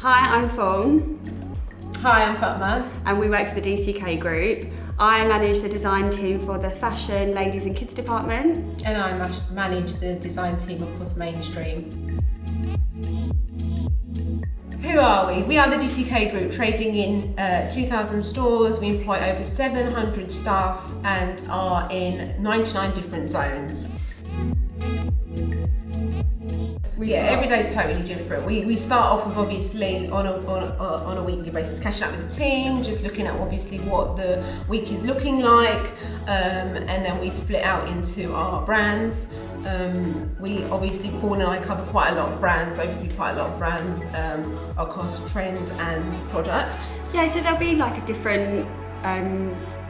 Hi, I'm Fawn. Hi, I'm Fatma. And we work for the DCK Group. I manage the design team for the fashion, ladies and kids department. And I manage the design team across mainstream. Who are we? We are the DCK Group, trading in 2,000 stores. We employ over 700 staff and are in 99 different zones. Every day is totally different. We start off with obviously on a weekly basis, catching up with the team, just looking at obviously what the week is looking like, and then we split out into our brands. We obviously, Fawn and I cover quite a lot of brands, oversee quite a lot of brands across trend and product. Yeah, so there'll be like a different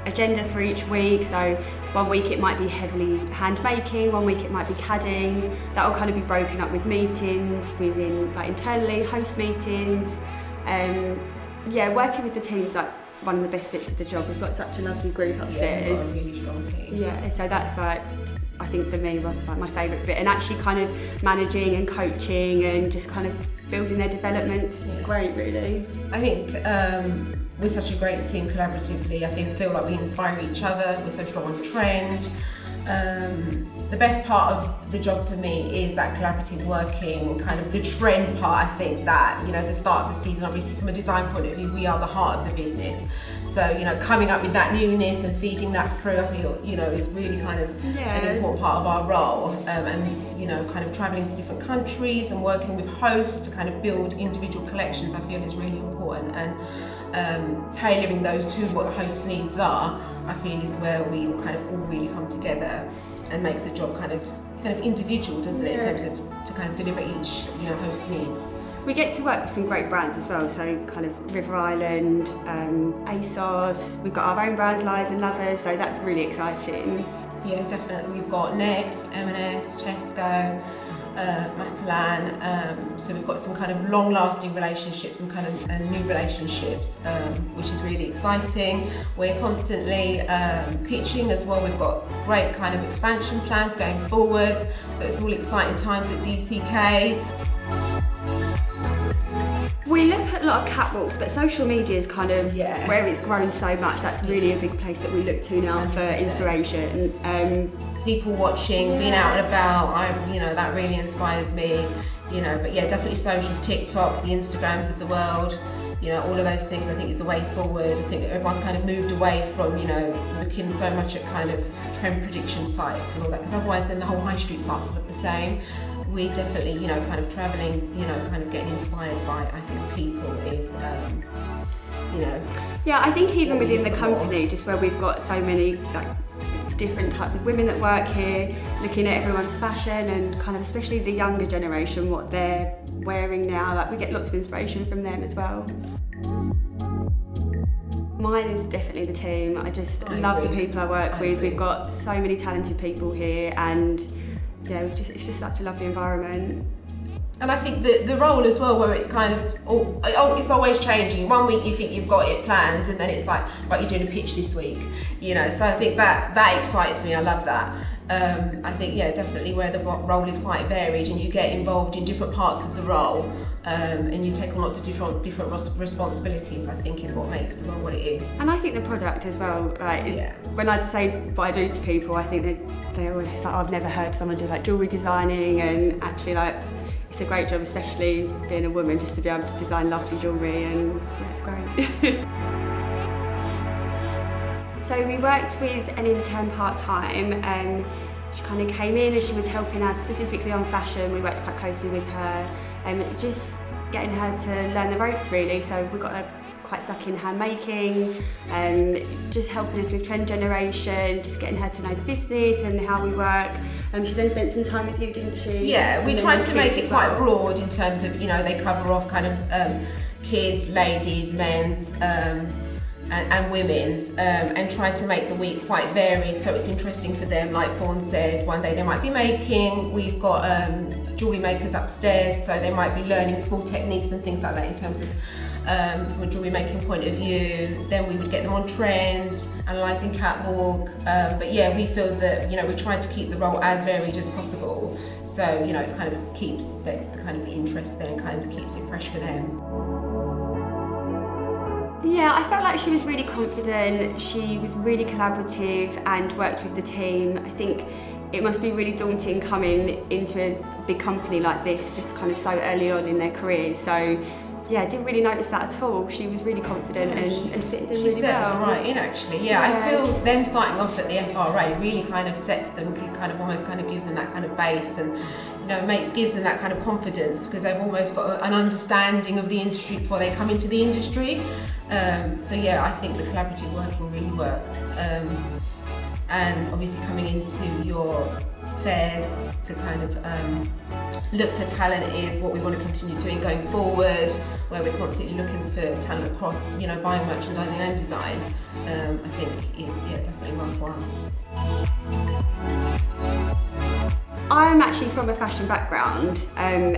agenda for each week. So one week it might be heavily hand making, one week it might be CADing. That will kind of be broken up with meetings within, like internally, host meetings. Working with the team's like one of the best bits of the job. We've got such a lovely group upstairs. Yeah, we've got a really strong team. Yeah, so that's like, I think for me, like my favourite bit, and actually kind of managing and coaching and just kind of building their developments. Yeah. Great, really. I think we're such a great team collaboratively. I feel like we inspire each other. We're so strong on trend. The best part of the job for me is that collaborative working, kind of the trend part. I think that, the start of the season, obviously from a design point of view, we are the heart of the business. So, coming up with that newness and feeding that through, I feel, is really kind of an important part of our role. And, kind of traveling to different countries and working with hosts to kind of build individual collections, I feel is really important. And tailoring those to what the host needs are, I feel is where we all really come together and makes the job kind of individual, doesn't it, in terms of to kind of deliver each host needs. We get to work with some great brands as well, so kind of River Island, ASOS. We've got our own brands, Liars and Lovers, so that's really exciting. Yeah, definitely. We've got Next, M&S, Tesco, Matalan, so we've got some kind of long-lasting relationships and new relationships, which is really exciting. We're constantly pitching as well. We've got great kind of expansion plans going forward, so it's all exciting times at DCK. We look at a lot of catwalks, but social media is kind of where it's grown so much. That's really a big place that we look to now 100%. For inspiration. People watching, being out and about, that really inspires me. But yeah, definitely socials, TikToks, the Instagrams of the world. All of those things I think is the way forward. I think everyone's kind of moved away from, looking so much at kind of trend prediction sites and all that, because otherwise then the whole high street starts to look the same. We definitely, kind of travelling, kind of getting inspired by, I think, people is, Yeah, I think even within the company, just where we've got so many different types of women that work here, looking at everyone's fashion and kind of especially the younger generation, what they're wearing now, we get lots of inspiration from them as well. Mine is definitely the team. I love the people I work with. We've got so many talented people here, and it's just such a lovely environment. And I think the role as well, where it's kind of, it's always changing. One week you think you've got it planned, and then it's like, right, you're doing a pitch this week, So I think that excites me. I love that. I think, definitely where the role is quite varied, and you get involved in different parts of the role, and you take on lots of different responsibilities, I think is what makes the role what it is. And I think the product as well, when I say what I do to people, I think they always just I've never heard someone do jewellery designing, and actually it's a great job, especially being a woman, just to be able to design lovely jewellery, and it's great. So we worked with an intern part-time. She kind of came in and she was helping us specifically on fashion. We worked quite closely with her, just getting her to learn the ropes really. So we got her quite stuck in hand making, just helping us with trend generation, just getting her to know the business and how we work. She then spent some time with you, didn't she? Yeah, we tried to make it quite broad in terms of, they cover off kind of kids, ladies, men's, and women's, and tried to make the week quite varied, so it's interesting for them. Like Fawn said, one day they might be making. We've got jewellery makers upstairs, so they might be learning small techniques and things like that in terms of from a jewellery making point of view. Then we would get them on trend, analysing catwalk. But yeah, we feel that we tried to keep the role as varied as possible. So it's kind of keeps the kind of the interest there and kind of keeps it fresh for them. Yeah, I felt like she was really confident, she was really collaborative and worked with the team. I think it must be really daunting coming into a big company like this, just kind of so early on in their careers. So yeah, I didn't really notice that at all. She was really confident and fitted in really well. Right in actually, yeah. I feel them starting off at the FRA really kind of sets them, almost gives them that kind of base, and gives them that kind of confidence, because they've almost got an understanding of the industry before they come into the industry. So yeah, I think the collaborative working really worked. And obviously coming into your fairs to look for talent is what we want to continue doing going forward, where we're constantly looking for talent across, buying, merchandising and design. I think is definitely worthwhile. I'm actually from a fashion background, and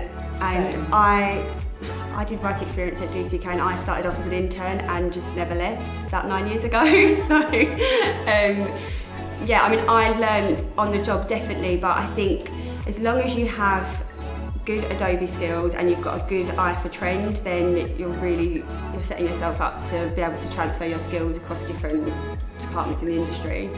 I did work experience at DCK, and I started off as an intern and just never left about 9 years ago. So yeah, I mean, I learned on the job definitely, but I think as long as you have good Adobe skills and you've got a good eye for trend, then you're setting yourself up to be able to transfer your skills across different departments in the industry.